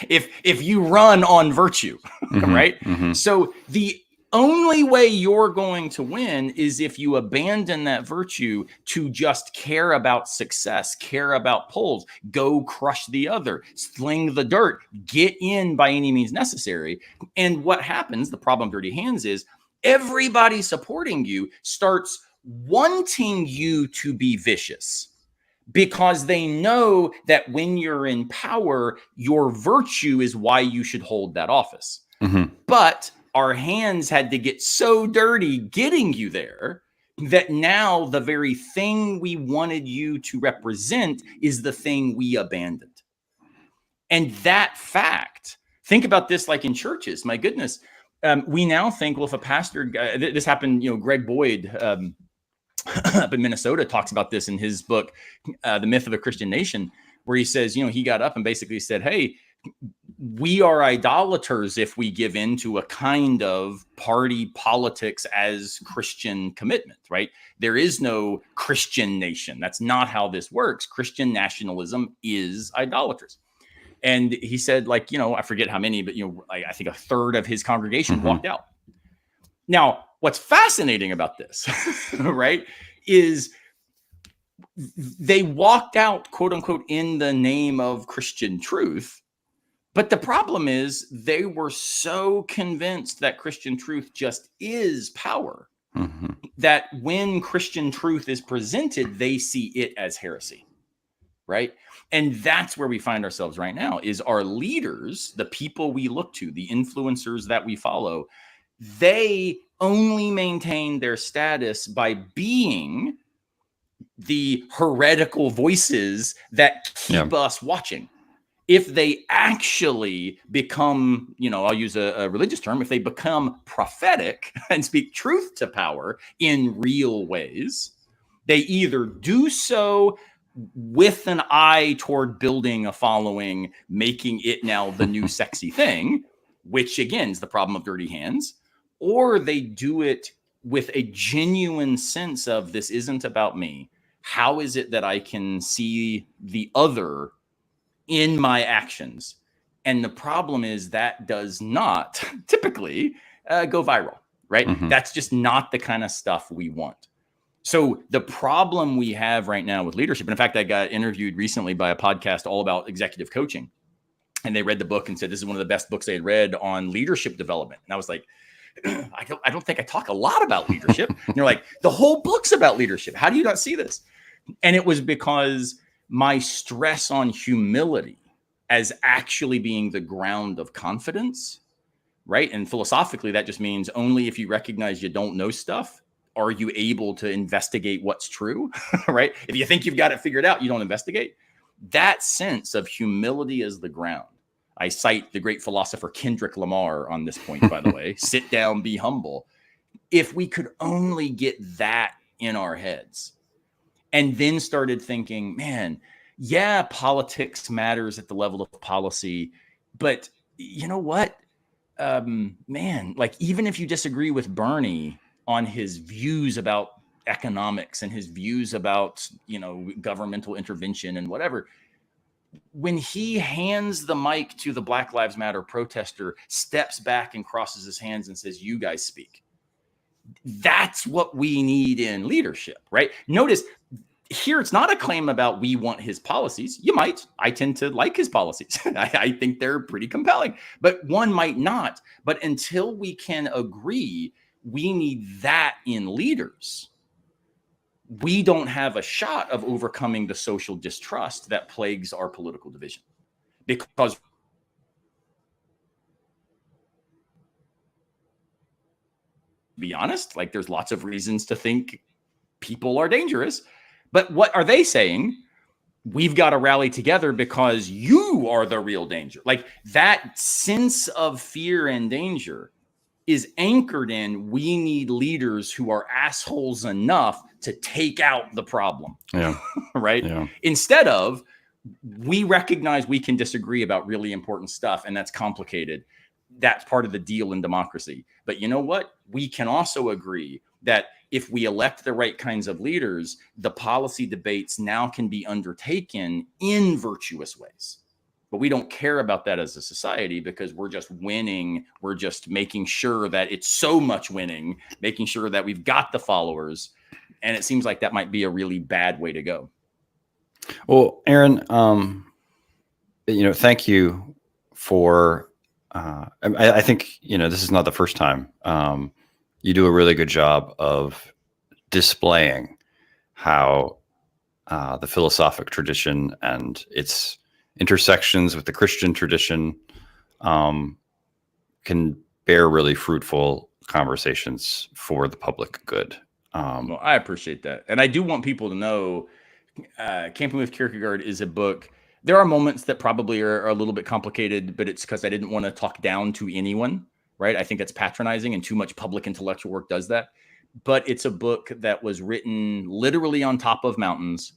if you run on virtue, right? Mm-hmm. So the only way you're going to win is if you abandon that virtue to just care about success, care about polls, go crush the other, sling the dirt, get in by any means necessary. And what happens, the problem of dirty hands, is everybody supporting you starts wanting you to be vicious because they know that when you're in power, your virtue is why you should hold that office. Mm-hmm. But our hands had to get so dirty getting you there that now the very thing we wanted you to represent is the thing we abandoned. And that fact, think about this like in churches. My goodness, we now think, well, if a pastor, this happened, Greg Boyd up in Minnesota talks about this in his book, The Myth of a Christian Nation, where he says, he got up and basically said, hey, we are idolaters if we give in to a kind of party politics as Christian commitment, right? There is no Christian nation. That's not how this works. Christian nationalism is idolaters. And he said, like, I forget how many, but, I think a third of his congregation walked out. Now, what's fascinating about this, right, is they walked out, quote unquote, in the name of Christian truth. But the problem is they were so convinced that Christian truth just is power that when Christian truth is presented, they see it as heresy, right? And that's where we find ourselves right now, is our leaders, the people we look to, the influencers that we follow, they only maintain their status by being the heretical voices that keep us watching. If they actually become, I'll use a religious term, if they become prophetic and speak truth to power in real ways, they either do so with an eye toward building a following, making it now the new sexy thing, which again is the problem of dirty hands, or they do it with a genuine sense of, this isn't about me. How is it that I can see the other in my actions? And the problem is that does not typically go viral, right? That's just not the kind of stuff we want. So the problem we have right now with leadership, and in fact, I got interviewed recently by a podcast all about executive coaching, and they read the book and said, this is one of the best books they had read on leadership development. And I was like, I don't think I talk a lot about leadership. And they're like, the whole book's about leadership. How do you not see this? And it was because my stress on humility as actually being the ground of confidence, right? And philosophically, that just means only if you recognize you don't know stuff are you able to investigate what's true, right? If you think you've got it figured out, you don't investigate. that sense of humility as the ground. I cite the great philosopher Kendrick Lamar on this point, by the way. Sit down, be humble. If we could only get that in our heads, and then started thinking, man, yeah, politics matters at the level of policy, but you know what? Man, like even if you disagree with Bernie on his views about economics and his views about, governmental intervention and whatever, when he hands the mic to the Black Lives Matter protester, steps back and crosses his hands and says, "You guys speak." That's what we need in leadership, right? Notice here, it's not a claim about we want his policies. You might. I tend to like his policies. I think they're pretty compelling, but one might not. But until we can agree, we need that in leaders. We don't have a shot of overcoming the social distrust that plagues our political division. Because to be honest, like there's lots of reasons to think people are dangerous. But what are they saying? We've got to rally together because you are the real danger. Like that sense of fear and danger is anchored in we need leaders who are assholes enough to take out the problem. Yeah. Right? Yeah. Instead of we recognize we can disagree about really important stuff and that's complicated. That's part of the deal in democracy. But you know what? We can also agree that if we elect the right kinds of leaders, the policy debates now can be undertaken in virtuous ways. But we don't care about that as a society because we're just winning. We're just making sure that it's so much winning, making sure that we've got the followers. And it seems like that might be a really bad way to go. Well, Aaron, thank you for, I think, this is not the first time. You do a really good job of displaying how the philosophic tradition and its intersections with the Christian tradition can bear really fruitful conversations for the public good. Well, I appreciate that. And I do want people to know Camping with Kierkegaard is a book. There are moments that probably are a little bit complicated, but it's because I didn't want to talk down to anyone. Right. I think that's patronizing and too much public intellectual work does that. But it's a book that was written literally on top of mountains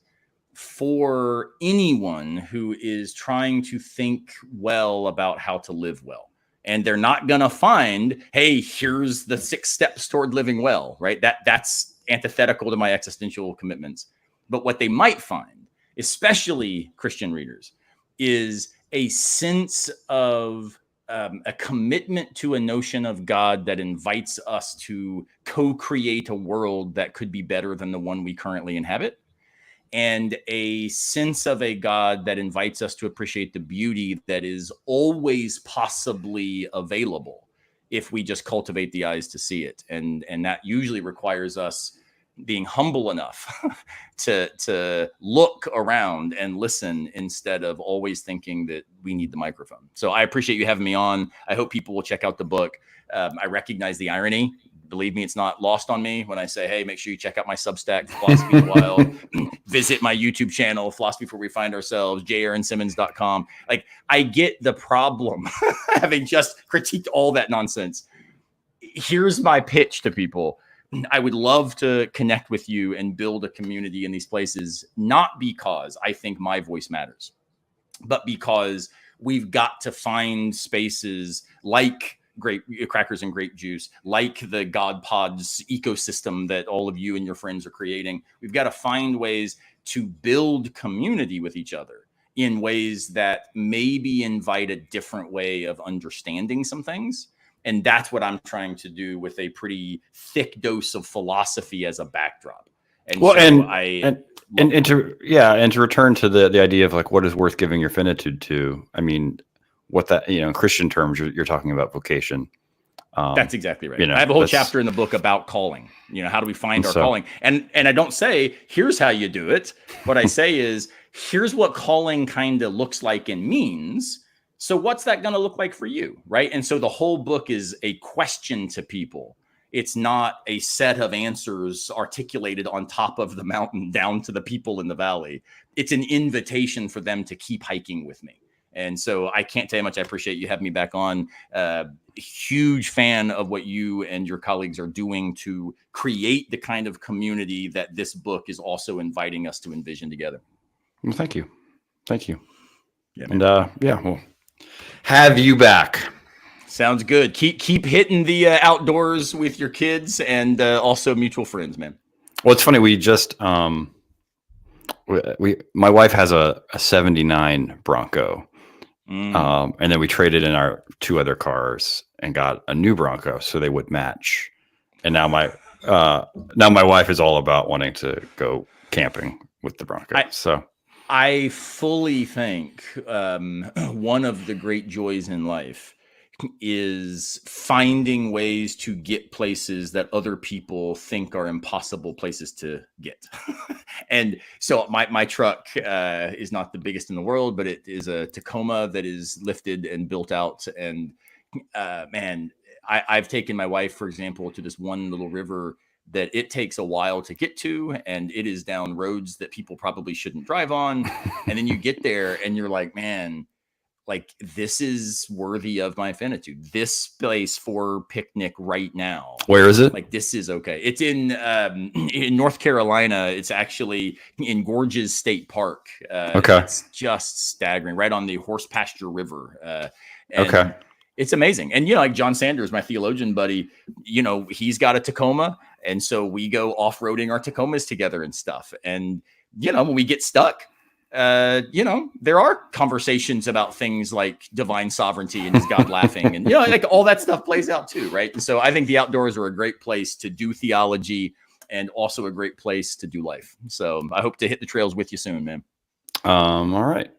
for anyone who is trying to think well about how to live well. And they're not going to find, hey, here's the 6 steps toward living well. Right. That's antithetical to my existential commitments. But what they might find, especially Christian readers, is a sense of a commitment to a notion of God that invites us to co-create a world that could be better than the one we currently inhabit, and a sense of a God that invites us to appreciate the beauty that is always possibly available if we just cultivate the eyes to see it. And that usually requires us being humble enough to look around and listen instead of always thinking that we need the microphone. So I appreciate you having me on. I hope people will check out the book. I recognize the irony. Believe me, it's not lost on me when I say, hey, make sure you check out my Substack, Philosophy is Wild. Visit my YouTube channel, Philosophy Where We Find Ourselves, jaaronsimmons.com. Like, I get the problem having just critiqued all that nonsense. Here's my pitch to people. I would love to connect with you and build a community in these places, not because I think my voice matters, but because we've got to find spaces like Grape Crackers and Grape Juice, like the God Pods ecosystem that all of you and your friends are creating. We've got to find ways to build community with each other in ways that maybe invite a different way of understanding some things. And that's what I'm trying to do with a pretty thick dose of philosophy as a backdrop. And well, so to return to the idea of like what is worth giving your finitude to. I mean, what that in Christian terms you're talking about vocation. That's exactly right. I have a whole chapter in the book about calling. How do we find our calling? And I don't say here's how you do it. What I say is here's what calling kind of looks like and means. So what's that going to look like for you, right? And so the whole book is a question to people. it's not a set of answers articulated on top of the mountain down to the people in the valley. It's an invitation for them to keep hiking with me. And so I can't tell you how much I appreciate you having me back on. Huge fan of what you and your colleagues are doing to create the kind of community that this book is also inviting us to envision together. Well, thank you. Thank you. Yeah, and we'll have you back. Sounds good. Keep hitting the outdoors with your kids and also mutual friends, man. Well, it's funny. We just my wife has a 79 Bronco. And then we traded in our 2 other cars and got a new Bronco so they would match. And now my wife is all about wanting to go camping with the Bronco. I fully think one of the great joys in life is finding ways to get places that other people think are impossible places to get. And so my truck is not the biggest in the world, but it is a Tacoma that is lifted and built out. And man, I've taken my wife, for example, to this one little river that it takes a while to get to, and it is down roads that people probably shouldn't drive on. And then you get there and you're like, man, like, this is worthy of my finitude. This place for picnic right now. Where is it? Like, this is okay. It's in North Carolina. It's actually in Gorges State Park. Okay. It's just staggering, right on the Horse Pasture River. Okay. It's amazing. And, you know, like John Sanders, my theologian buddy, you know, he's got a Tacoma. And so we go off-roading our Tacomas together and stuff. And, you know, when we get stuck, you know, there are conversations about things like divine sovereignty and is God laughing, and, you know, like all that stuff plays out too, right? And so I think the outdoors are a great place to do theology and also a great place to do life. So I hope to hit the trails with you soon, man. All right.